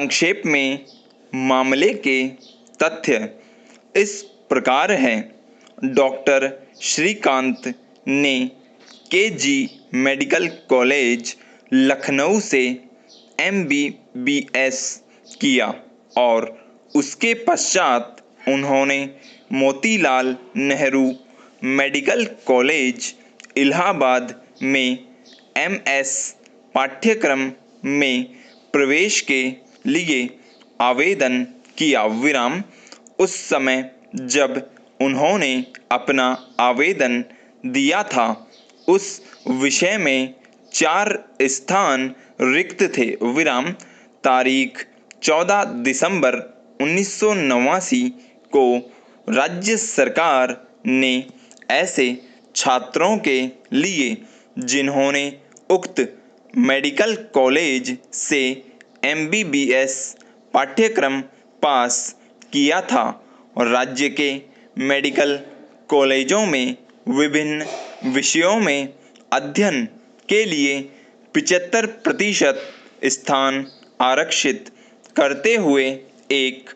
संक्षेप में मामले के तथ्य इस प्रकार हैं। डॉक्टर श्रीकांत ने केजी मेडिकल कॉलेज लखनऊ से MBBS किया और उसके पश्चात उन्होंने मोतीलाल नेहरू मेडिकल कॉलेज इलाहाबाद में MS पाठ्यक्रम में प्रवेश के लिए आवेदन किया। उस समय जब उन्होंने अपना आवेदन दिया था उस विषय में 4 स्थान रिक्त थे। तारीख 14 दिसंबर 1989 को राज्य सरकार ने ऐसे छात्रों के लिए जिन्होंने उक्त मेडिकल कॉलेज से MBBS पाठ्यक्रम पास किया था और राज्य के मेडिकल कॉलेजों में विभिन्न विषयों में अध्ययन के लिए 75% स्थान आरक्षित करते हुए एक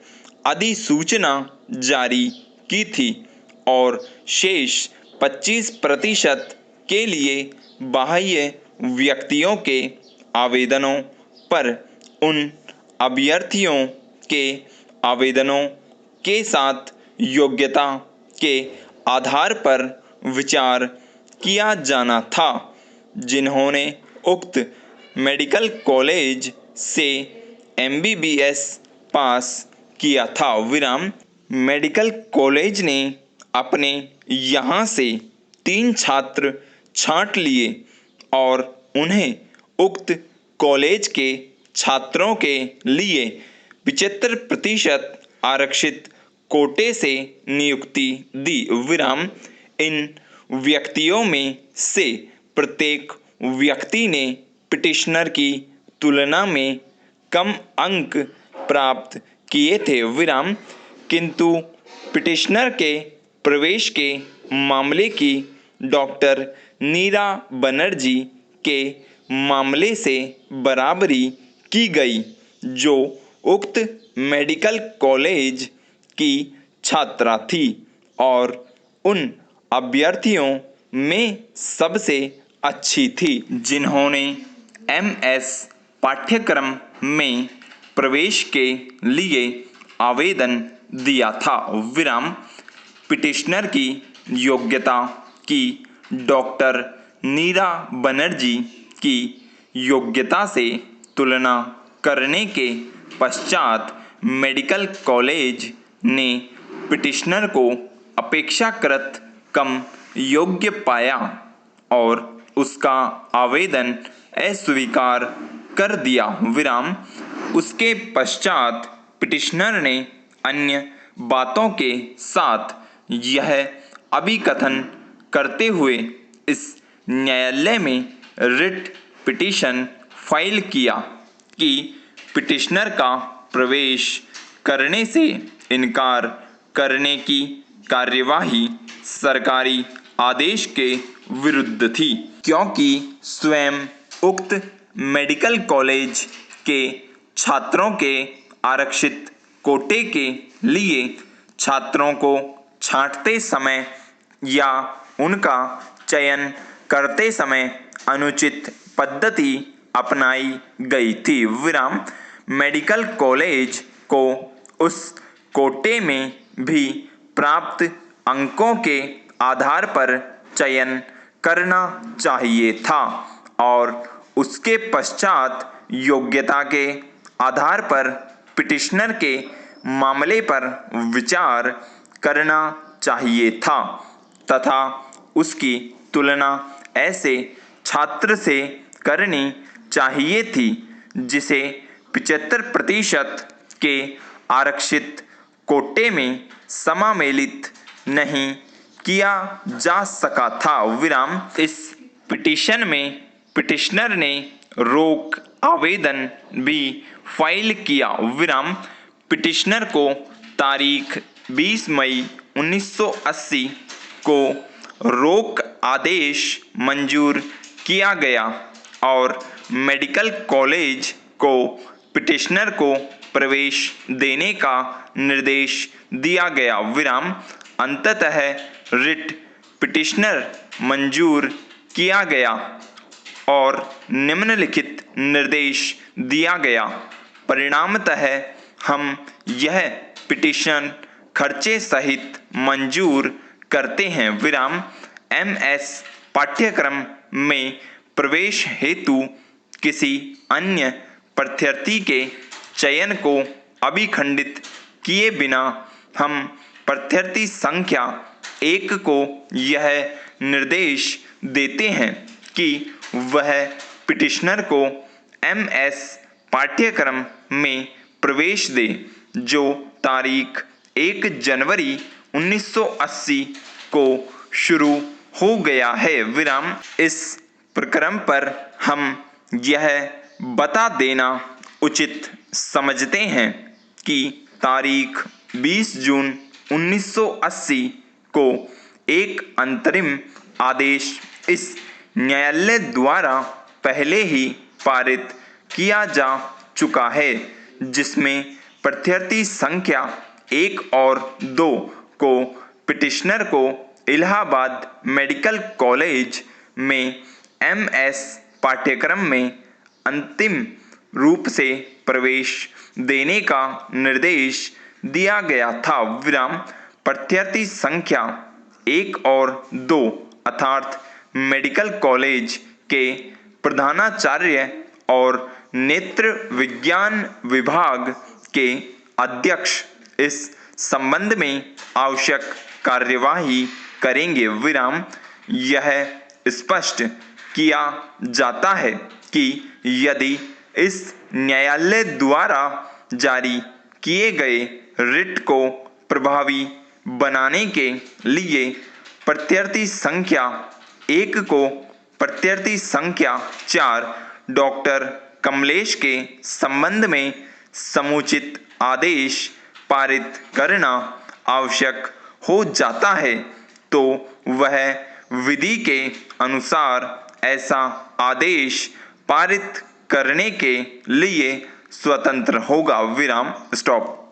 अधिसूचना जारी की थी और शेष 25% के लिए बाह्य व्यक्तियों के आवेदनों पर उन अभ्यर्थियों के आवेदनों के साथ योग्यता के आधार पर विचार किया जाना था जिन्होंने उक्त मेडिकल कॉलेज से MBBS पास किया था। मेडिकल कॉलेज ने अपने यहाँ से 3 छात्र छांट लिए और उन्हें उक्त कॉलेज के छात्रों के लिए 75% आरक्षित कोटे से नियुक्ति दी। इन व्यक्तियों में से प्रत्येक व्यक्ति ने पिटिशनर की तुलना में कम अंक प्राप्त किए थे। किंतु पिटिशनर के प्रवेश के मामले की डॉक्टर नीरा बनर्जी के मामले से बराबरी की गई जो उक्त मेडिकल कॉलेज की छात्रा थी और उन अभ्यर्थियों में सबसे अच्छी थी जिन्होंने MS पाठ्यक्रम में प्रवेश के लिए आवेदन दिया था। पिटिशनर की योग्यता की डॉक्टर नीरा बनर्जी की योग्यता से तुलना करने के पश्चात मेडिकल कॉलेज ने पिटिशनर को अपेक्षाकृत कम योग्य पाया और उसका आवेदन अस्वीकार कर दिया। उसके पश्चात पिटिशनर ने अन्य बातों के साथ यह अभिकथन करते हुए इस न्यायालय में रिट पिटीशन फाइल किया कि पिटिशनर का प्रवेश करने से इनकार करने की कार्यवाही सरकारी आदेश के विरुद्ध थी क्योंकि स्वयं उक्त मेडिकल कॉलेज के छात्रों के आरक्षित कोटे के लिए छात्रों को छांटते समय या उनका चयन करते समय अनुचित पद्धति अपनाई गई थी। मेडिकल कॉलेज को उस कोटे में भी प्राप्त अंकों के आधार पर चयन करना चाहिए था और उसके पश्चात योग्यता के आधार पर पिटिशनर के मामले पर विचार करना चाहिए था तथा उसकी तुलना ऐसे छात्र से करनी चाहिए थी जिसे 75% के आरक्षित कोटे में समामेलित नहीं किया जा सका था। इस पिटीशन में पिटिशनर ने रोक आवेदन भी फाइल किया। पिटिशनर को तारीख 20 मई 1980 को रोक आदेश मंजूर किया गया और मेडिकल कॉलेज को पिटिशनर को प्रवेश देने का निर्देश दिया गया विराम। अंततः रिट पिटिशनर मंजूर किया गया और निम्नलिखित निर्देश दिया गया। परिणामतः हम यह पिटिशन खर्चे सहित मंजूर करते हैं विराम। MS पाठ्यक्रम में प्रवेश हेतु किसी अन्य प्रत्याशी के चयन को अभिखंडित किए बिना हम प्रत्याशी संख्या 1 को यह निर्देश देते हैं कि वह पिटिशनर को MS पाठ्यक्रम में प्रवेश दे जो तारीख 1 जनवरी 1980 को शुरू हो गया है विराम। इस प्रकरण पर हम यह बता देना उचित समझते हैं कि तारीख 20 जून 1980 को एक अंतरिम आदेश इस न्यायालय द्वारा पहले ही पारित किया जा चुका है, जिसमें प्रत्याशी संख्या 1 और 2 को पिटिशनर को इलाहाबाद मेडिकल कॉलेज में MS पाठ्यक्रम में अंतिम रूप से प्रवेश देने का निर्देश दिया गया था विराम। प्रत्याशी संख्या 1 और 2 अर्थात मेडिकल कॉलेज के प्रधानाचार्य और नेत्र विज्ञान विभाग के अध्यक्ष इस संबंध में आवश्यक कार्यवाही करेंगे विराम। यह स्पष्ट किया जाता है कि यदि इस न्यायालय द्वारा जारी किए गए रिट को प्रभावी बनाने के लिए प्रत्याशी संख्या 1 को प्रत्याशी संख्या 4 डॉक्टर कमलेश के संबंध में समुचित आदेश पारित करना आवश्यक हो जाता है, तो वह विधि के अनुसार ऐसा आदेश पारित करने के लिए स्वतंत्र होगा विराम। स्टॉप।